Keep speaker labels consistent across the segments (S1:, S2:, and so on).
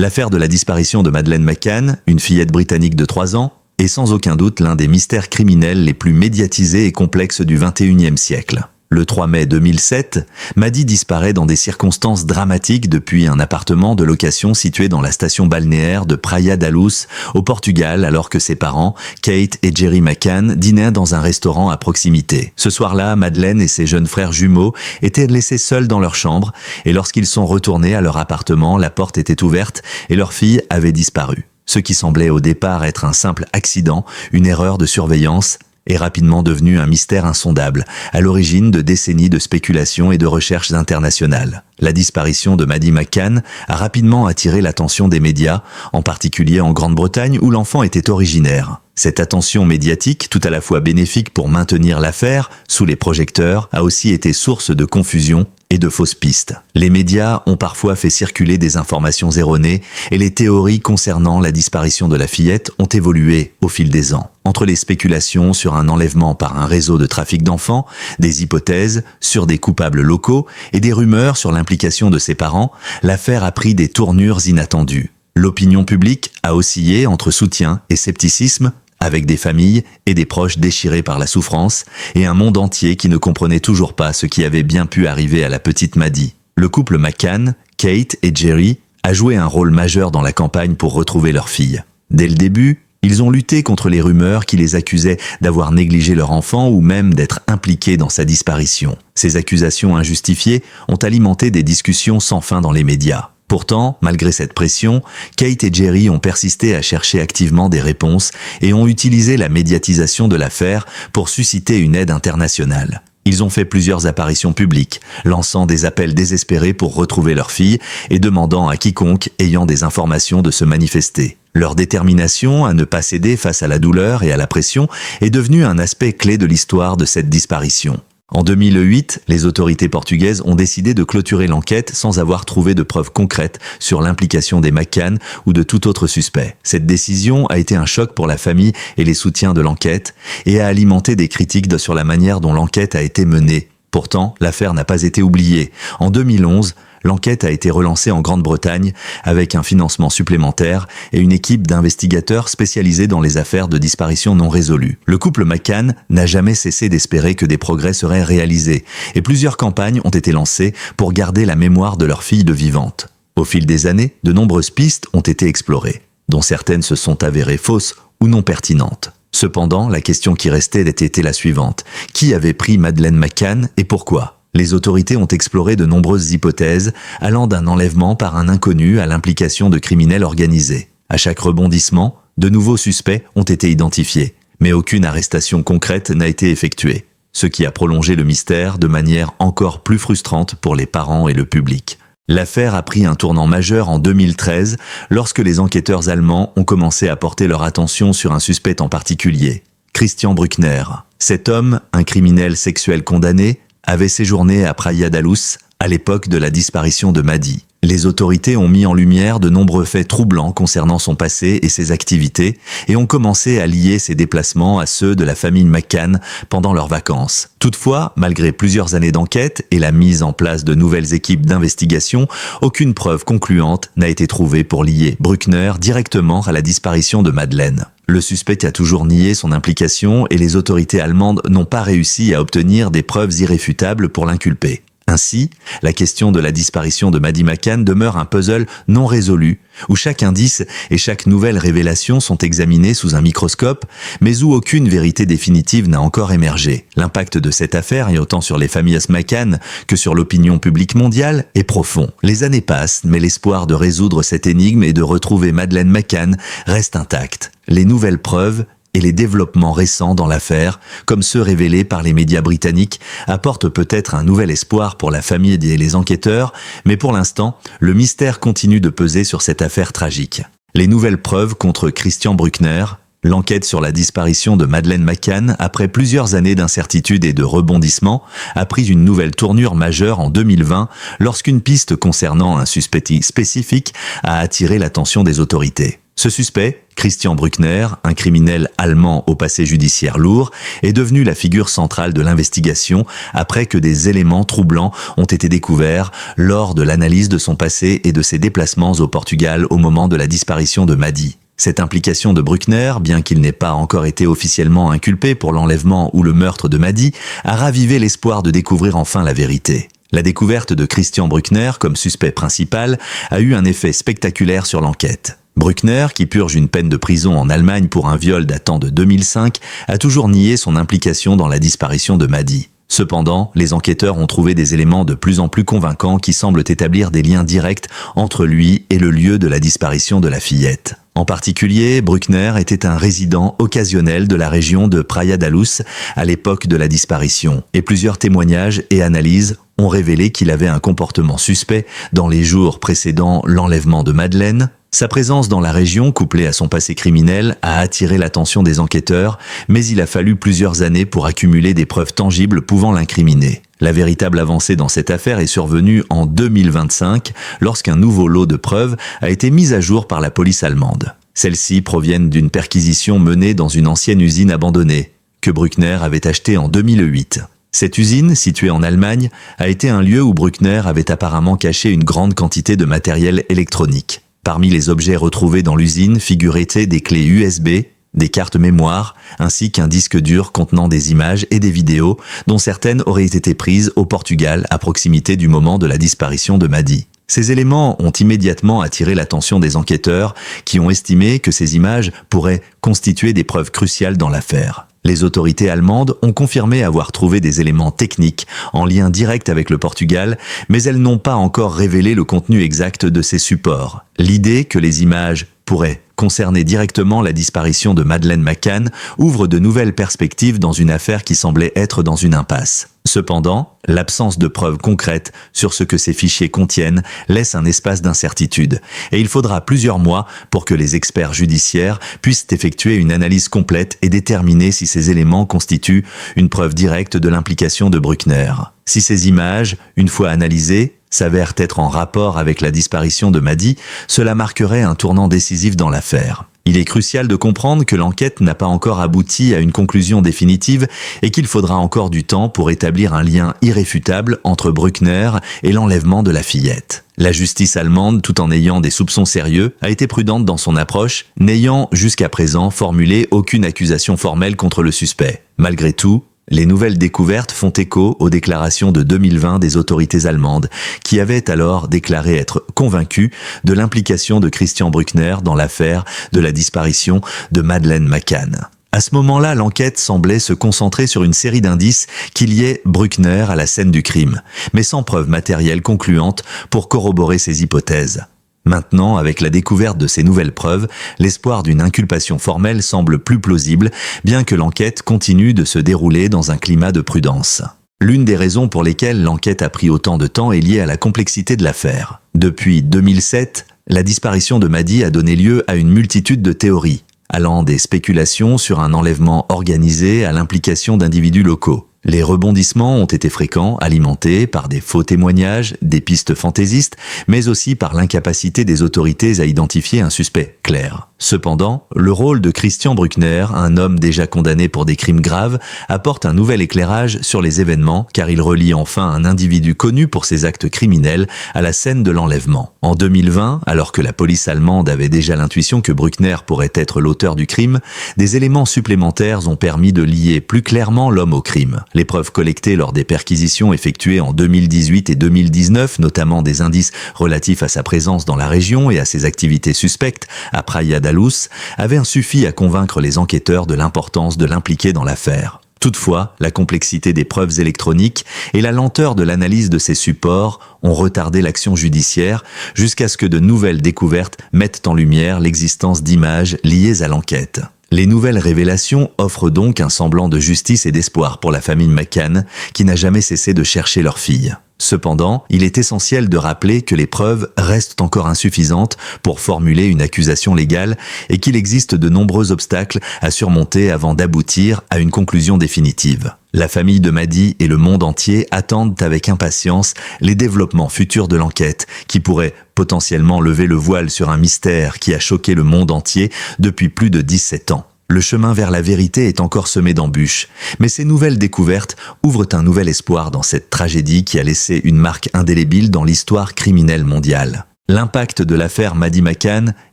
S1: L'affaire de la disparition de Madeleine McCann, une fillette britannique de 3 ans, est sans aucun doute l'un des mystères criminels les plus médiatisés et complexes du XXIe siècle. Le 3 mai 2007, Maddie disparaît dans des circonstances dramatiques depuis un appartement de location situé dans la station balnéaire de Praia da Luz, au Portugal, alors que ses parents, Kate et Gerry McCann, dînaient dans un restaurant à proximité. Ce soir-là, Madeleine et ses jeunes frères jumeaux étaient laissés seuls dans leur chambre, et lorsqu'ils sont retournés à leur appartement, la porte était ouverte et leur fille avait disparu. Ce qui semblait au départ être un simple accident, une erreur de surveillance, est rapidement devenu un mystère insondable, à l'origine de décennies de spéculations et de recherches internationales. La disparition de Maddie McCann a rapidement attiré l'attention des médias, en particulier en Grande-Bretagne où l'enfant était originaire. Cette attention médiatique, tout à la fois bénéfique pour maintenir l'affaire sous les projecteurs, a aussi été source de confusion et de fausses pistes. Les médias ont parfois fait circuler des informations erronées et les théories concernant la disparition de la fillette ont évolué au fil des ans. Entre les spéculations sur un enlèvement par un réseau de trafic d'enfants, des hypothèses sur des coupables locaux et des rumeurs sur l'implication de ses parents, l'affaire a pris des tournures inattendues. L'opinion publique a oscillé entre soutien et scepticisme, avec des familles et des proches déchirés par la souffrance, et un monde entier qui ne comprenait toujours pas ce qui avait bien pu arriver à la petite Maddie. Le couple McCann, Kate et Gerry, a joué un rôle majeur dans la campagne pour retrouver leur fille. Dès le début, ils ont lutté contre les rumeurs qui les accusaient d'avoir négligé leur enfant ou même d'être impliqués dans sa disparition. Ces accusations injustifiées ont alimenté des discussions sans fin dans les médias. Pourtant, malgré cette pression, Kate et Gerry ont persisté à chercher activement des réponses et ont utilisé la médiatisation de l'affaire pour susciter une aide internationale. Ils ont fait plusieurs apparitions publiques, lançant des appels désespérés pour retrouver leur fille et demandant à quiconque ayant des informations de se manifester. Leur détermination à ne pas céder face à la douleur et à la pression est devenue un aspect clé de l'histoire de cette disparition. En 2008, les autorités portugaises ont décidé de clôturer l'enquête sans avoir trouvé de preuves concrètes sur l'implication des McCann ou de tout autre suspect. Cette décision a été un choc pour la famille et les soutiens de l'enquête et a alimenté des critiques sur la manière dont l'enquête a été menée. Pourtant, l'affaire n'a pas été oubliée. En 2011, l'enquête a été relancée en Grande-Bretagne avec un financement supplémentaire et une équipe d'investigateurs spécialisés dans les affaires de disparition non résolues. Le couple McCann n'a jamais cessé d'espérer que des progrès seraient réalisés et plusieurs campagnes ont été lancées pour garder la mémoire de leur fille de vivante. Au fil des années, de nombreuses pistes ont été explorées, dont certaines se sont avérées fausses ou non pertinentes. Cependant, la question qui restait était la suivante. Qui avait pris Madeleine McCann et pourquoi ? Les autorités ont exploré de nombreuses hypothèses, allant d'un enlèvement par un inconnu à l'implication de criminels organisés. À chaque rebondissement, de nouveaux suspects ont été identifiés, mais aucune arrestation concrète n'a été effectuée, ce qui a prolongé le mystère de manière encore plus frustrante pour les parents et le public. L'affaire a pris un tournant majeur en 2013 lorsque les enquêteurs allemands ont commencé à porter leur attention sur un suspect en particulier, Christian Bruckner. Cet homme, un criminel sexuel condamné, avait séjourné à Praia da Luz à l'époque de la disparition de Maddie. Les autorités ont mis en lumière de nombreux faits troublants concernant son passé et ses activités et ont commencé à lier ses déplacements à ceux de la famille McCann pendant leurs vacances. Toutefois, malgré plusieurs années d'enquête et la mise en place de nouvelles équipes d'investigation, aucune preuve concluante n'a été trouvée pour lier Bruckner directement à la disparition de Madeleine. Le suspect a toujours nié son implication et les autorités allemandes n'ont pas réussi à obtenir des preuves irréfutables pour l'inculper. Ainsi, la question de la disparition de Maddie McCann demeure un puzzle non résolu, où chaque indice et chaque nouvelle révélation sont examinés sous un microscope, mais où aucune vérité définitive n'a encore émergé. L'impact de cette affaire, et autant sur les familles McCann que sur l'opinion publique mondiale, est profond. Les années passent, mais l'espoir de résoudre cette énigme et de retrouver Madeleine McCann reste intact. Les nouvelles preuves et les développements récents dans l'affaire, comme ceux révélés par les médias britanniques, apportent peut-être un nouvel espoir pour la famille et les enquêteurs, mais pour l'instant, le mystère continue de peser sur cette affaire tragique. Les nouvelles preuves contre Christian Bruckner, l'enquête sur la disparition de Madeleine McCann, après plusieurs années d'incertitude et de rebondissement, a pris une nouvelle tournure majeure en 2020 lorsqu'une piste concernant un suspect spécifique a attiré l'attention des autorités. Ce suspect, Christian Bruckner, un criminel allemand au passé judiciaire lourd, est devenu la figure centrale de l'investigation après que des éléments troublants ont été découverts lors de l'analyse de son passé et de ses déplacements au Portugal au moment de la disparition de Mady. Cette implication de Bruckner, bien qu'il n'ait pas encore été officiellement inculpé pour l'enlèvement ou le meurtre de Mady, a ravivé l'espoir de découvrir enfin la vérité. La découverte de Christian Bruckner comme suspect principal a eu un effet spectaculaire sur l'enquête. Bruckner, qui purge une peine de prison en Allemagne pour un viol datant de 2005, a toujours nié son implication dans la disparition de Mady. Cependant, les enquêteurs ont trouvé des éléments de plus en plus convaincants qui semblent établir des liens directs entre lui et le lieu de la disparition de la fillette. En particulier, Bruckner était un résident occasionnel de la région de Praia da Luz à l'époque de la disparition, et plusieurs témoignages et analyses ont révélé qu'il avait un comportement suspect dans les jours précédant l'enlèvement de Madeleine. Sa présence dans la région, couplée à son passé criminel, a attiré l'attention des enquêteurs, mais il a fallu plusieurs années pour accumuler des preuves tangibles pouvant l'incriminer. La véritable avancée dans cette affaire est survenue en 2025, lorsqu'un nouveau lot de preuves a été mis à jour par la police allemande. Celles-ci proviennent d'une perquisition menée dans une ancienne usine abandonnée, que Bruckner avait achetée en 2008. Cette usine, située en Allemagne, a été un lieu où Bruckner avait apparemment caché une grande quantité de matériel électronique. Parmi les objets retrouvés dans l'usine figuraient des clés USB, des cartes mémoire, ainsi qu'un disque dur contenant des images et des vidéos, dont certaines auraient été prises au Portugal à proximité du moment de la disparition de Mady. Ces éléments ont immédiatement attiré l'attention des enquêteurs qui ont estimé que ces images pourraient constituer des preuves cruciales dans l'affaire. Les autorités allemandes ont confirmé avoir trouvé des éléments techniques en lien direct avec le Portugal, mais elles n'ont pas encore révélé le contenu exact de ces supports. L'idée que les images pourraient concerner directement la disparition de Madeleine McCann ouvre de nouvelles perspectives dans une affaire qui semblait être dans une impasse. Cependant, l'absence de preuves concrètes sur ce que ces fichiers contiennent laisse un espace d'incertitude, et il faudra plusieurs mois pour que les experts judiciaires puissent effectuer une analyse complète et déterminer si ces éléments constituent une preuve directe de l'implication de Bruckner. Si ces images, une fois analysées, s'avèrent être en rapport avec la disparition de Mady, cela marquerait un tournant décisif dans l'affaire. Il est crucial de comprendre que l'enquête n'a pas encore abouti à une conclusion définitive et qu'il faudra encore du temps pour établir un lien irréfutable entre Bruckner et l'enlèvement de la fillette. La justice allemande, tout en ayant des soupçons sérieux, a été prudente dans son approche, n'ayant jusqu'à présent formulé aucune accusation formelle contre le suspect. Malgré tout, les nouvelles découvertes font écho aux déclarations de 2020 des autorités allemandes, qui avaient alors déclaré être convaincues de l'implication de Christian Bruckner dans l'affaire de la disparition de Madeleine McCann. À ce moment-là, l'enquête semblait se concentrer sur une série d'indices qui liaient Bruckner à la scène du crime, mais sans preuve matérielle concluante pour corroborer ces hypothèses. Maintenant, avec la découverte de ces nouvelles preuves, l'espoir d'une inculpation formelle semble plus plausible, bien que l'enquête continue de se dérouler dans un climat de prudence. L'une des raisons pour lesquelles l'enquête a pris autant de temps est liée à la complexité de l'affaire. Depuis 2007, la disparition de Mady a donné lieu à une multitude de théories, allant des spéculations sur un enlèvement organisé à l'implication d'individus locaux. Les rebondissements ont été fréquents, alimentés par des faux témoignages, des pistes fantaisistes, mais aussi par l'incapacité des autorités à identifier un suspect clair. Cependant, le rôle de Christian Bruckner, un homme déjà condamné pour des crimes graves, apporte un nouvel éclairage sur les événements car il relie enfin un individu connu pour ses actes criminels à la scène de l'enlèvement. En 2020, alors que la police allemande avait déjà l'intuition que Bruckner pourrait être l'auteur du crime, des éléments supplémentaires ont permis de lier plus clairement l'homme au crime. Les preuves collectées lors des perquisitions effectuées en 2018 et 2019, notamment des indices relatifs à sa présence dans la région et à ses activités suspectes à Praia da Luz, avaient suffi à convaincre les enquêteurs de l'importance de l'impliquer dans l'affaire. Toutefois, la complexité des preuves électroniques et la lenteur de l'analyse de ces supports ont retardé l'action judiciaire jusqu'à ce que de nouvelles découvertes mettent en lumière l'existence d'images liées à l'enquête. Les nouvelles révélations offrent donc un semblant de justice et d'espoir pour la famille McCann, qui n'a jamais cessé de chercher leur fille. Cependant, il est essentiel de rappeler que les preuves restent encore insuffisantes pour formuler une accusation légale et qu'il existe de nombreux obstacles à surmonter avant d'aboutir à une conclusion définitive. La famille de Madi et le monde entier attendent avec impatience les développements futurs de l'enquête qui pourraient potentiellement lever le voile sur un mystère qui a choqué le monde entier depuis plus de 17 ans. Le chemin vers la vérité est encore semé d'embûches, mais ces nouvelles découvertes ouvrent un nouvel espoir dans cette tragédie qui a laissé une marque indélébile dans l'histoire criminelle mondiale. L'impact de l'affaire Maddie McCann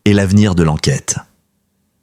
S1: et l'avenir de l'enquête.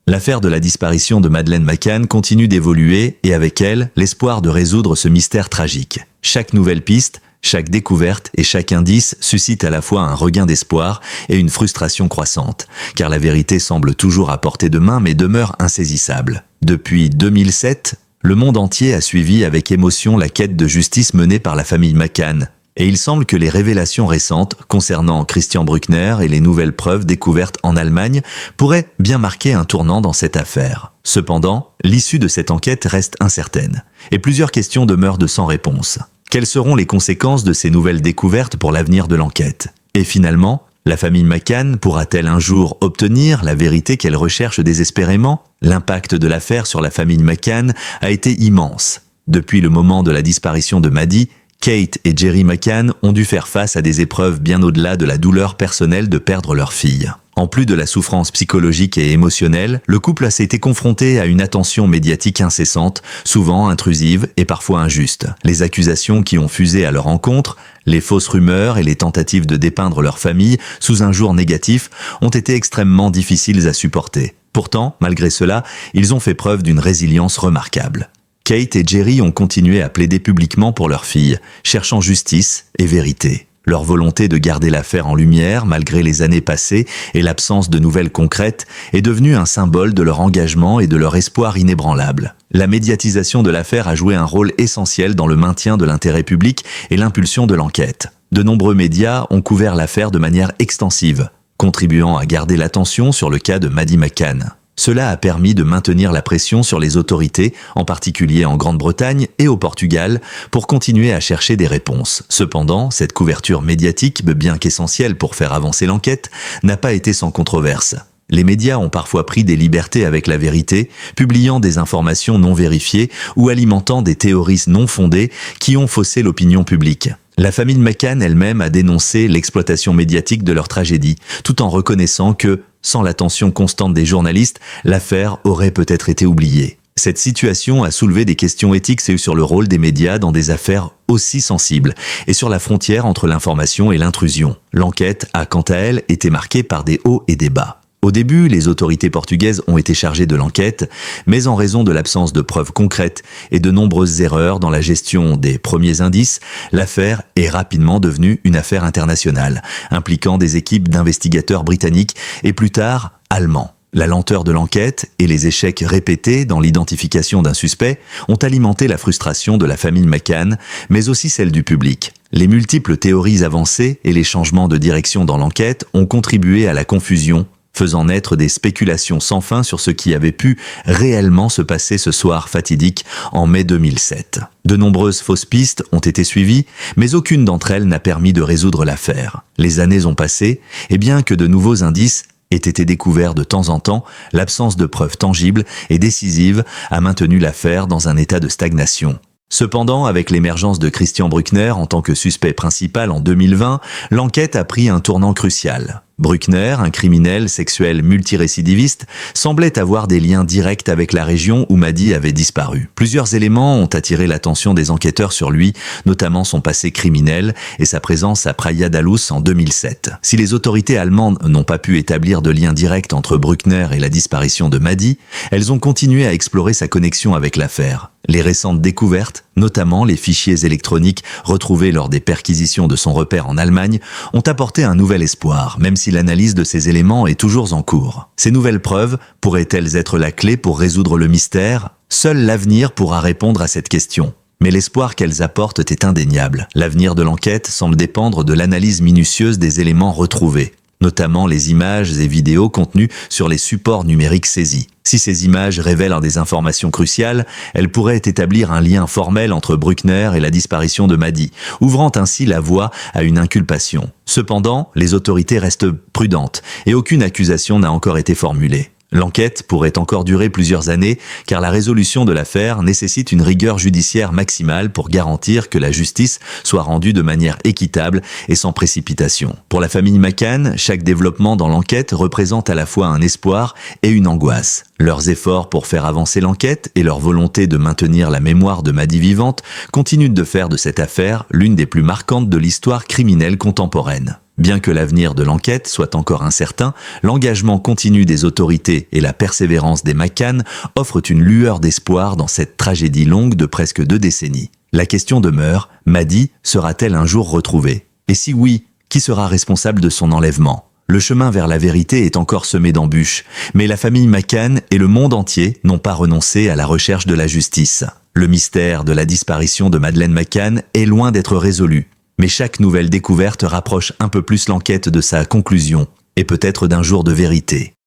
S1: L'affaire de la disparition de Madeleine McCann continue d'évoluer et avec elle, l'espoir de résoudre ce mystère tragique. Chaque nouvelle piste, chaque découverte et chaque indice suscite à la fois un regain d'espoir et une frustration croissante, car la vérité semble toujours à portée de main mais demeure insaisissable. Depuis 2007, le monde entier a suivi avec émotion la quête de justice menée par la famille McCann, et il semble que les révélations récentes concernant Christian Bruckner et les nouvelles preuves découvertes en Allemagne pourraient bien marquer un tournant dans cette affaire. Cependant, l'issue de cette enquête reste incertaine, et plusieurs questions demeurent sans réponse. Quelles seront les conséquences de ces nouvelles découvertes pour l'avenir de l'enquête? Et finalement, la famille McCann pourra-t-elle un jour obtenir la vérité qu'elle recherche désespérément? L'impact de l'affaire sur la famille McCann a été immense. Depuis le moment de la disparition de Maddie, Kate et Jerry McCann ont dû faire face à des épreuves bien au-delà de la douleur personnelle de perdre leur fille. En plus de la souffrance psychologique et émotionnelle, le couple s'est été confronté à une attention médiatique incessante, souvent intrusive et parfois injuste. Les accusations qui ont fusé à leur encontre, les fausses rumeurs et les tentatives de dépeindre leur famille sous un jour négatif ont été extrêmement difficiles à supporter. Pourtant, malgré cela, ils ont fait preuve d'une résilience remarquable. Kate et Jerry ont continué à plaider publiquement pour leur fille, cherchant justice et vérité. Leur volonté de garder l'affaire en lumière, malgré les années passées et l'absence de nouvelles concrètes, est devenue un symbole de leur engagement et de leur espoir inébranlable. La médiatisation de l'affaire a joué un rôle essentiel dans le maintien de l'intérêt public et l'impulsion de l'enquête. De nombreux médias ont couvert l'affaire de manière extensive, contribuant à garder l'attention sur le cas de Maddie McCann. Cela a permis de maintenir la pression sur les autorités, en particulier en Grande-Bretagne et au Portugal, pour continuer à chercher des réponses. Cependant, cette couverture médiatique, bien qu'essentielle pour faire avancer l'enquête, n'a pas été sans controverse. Les médias ont parfois pris des libertés avec la vérité, publiant des informations non vérifiées ou alimentant des théories non fondées qui ont faussé l'opinion publique. La famille McCann elle-même a dénoncé l'exploitation médiatique de leur tragédie, tout en reconnaissant que, sans l'attention constante des journalistes, l'affaire aurait peut-être été oubliée. Cette situation a soulevé des questions éthiques sur le rôle des médias dans des affaires aussi sensibles et sur la frontière entre l'information et l'intrusion. L'enquête a, quant à elle, été marquée par des hauts et des bas. Au début, les autorités portugaises ont été chargées de l'enquête, mais en raison de l'absence de preuves concrètes et de nombreuses erreurs dans la gestion des premiers indices, l'affaire est rapidement devenue une affaire internationale, impliquant des équipes d'investigateurs britanniques et plus tard allemands. La lenteur de l'enquête et les échecs répétés dans l'identification d'un suspect ont alimenté la frustration de la famille McCann, mais aussi celle du public. Les multiples théories avancées et les changements de direction dans l'enquête ont contribué à la confusion, faisant naître des spéculations sans fin sur ce qui avait pu réellement se passer ce soir fatidique en mai 2007. De nombreuses fausses pistes ont été suivies, mais aucune d'entre elles n'a permis de résoudre l'affaire. Les années ont passé, et bien que de nouveaux indices aient été découverts de temps en temps, l'absence de preuves tangibles et décisives a maintenu l'affaire dans un état de stagnation. Cependant, avec l'émergence de Christian Bruckner en tant que suspect principal en 2020, l'enquête a pris un tournant crucial. Bruckner, un criminel sexuel multirécidiviste, semblait avoir des liens directs avec la région où Maddie avait disparu. Plusieurs éléments ont attiré l'attention des enquêteurs sur lui, notamment son passé criminel et sa présence à Praia da Luz en 2007. Si les autorités allemandes n'ont pas pu établir de lien direct entre Bruckner et la disparition de Maddie, elles ont continué à explorer sa connexion avec l'affaire. Les récentes découvertes, notamment les fichiers électroniques retrouvés lors des perquisitions de son repère en Allemagne, ont apporté un nouvel espoir, même si l'analyse de ces éléments est toujours en cours. Ces nouvelles preuves pourraient-elles être la clé pour résoudre le mystère? Seul l'avenir pourra répondre à cette question. Mais l'espoir qu'elles apportent est indéniable. L'avenir de l'enquête semble dépendre de l'analyse minutieuse des éléments retrouvés. notamment les images et vidéos contenues sur les supports numériques saisis. Si ces images révèlent des informations cruciales, elles pourraient établir un lien formel entre Bruckner et la disparition de Madi, ouvrant ainsi la voie à une inculpation. Cependant, les autorités restent prudentes et aucune accusation n'a encore été formulée. L'enquête pourrait encore durer plusieurs années car la résolution de l'affaire nécessite une rigueur judiciaire maximale pour garantir que la justice soit rendue de manière équitable et sans précipitation. Pour la famille McCann, chaque développement dans l'enquête représente à la fois un espoir et une angoisse. Leurs efforts pour faire avancer l'enquête et leur volonté de maintenir la mémoire de Madi vivante continuent de faire de cette affaire l'une des plus marquantes de l'histoire criminelle contemporaine. Bien que l'avenir de l'enquête soit encore incertain, l'engagement continu des autorités et la persévérance des McCann offrent une lueur d'espoir dans cette tragédie longue de presque 2 décennies. La question demeure, Madi sera-t-elle un jour retrouvée? Et si oui, qui sera responsable de son enlèvement? Le chemin vers la vérité est encore semé d'embûches, mais la famille McCann et le monde entier n'ont pas renoncé à la recherche de la justice. Le mystère de la disparition de Madeleine McCann est loin d'être résolu. Mais chaque nouvelle découverte rapproche un peu plus l'enquête de sa conclusion, et peut-être d'un jour de vérité.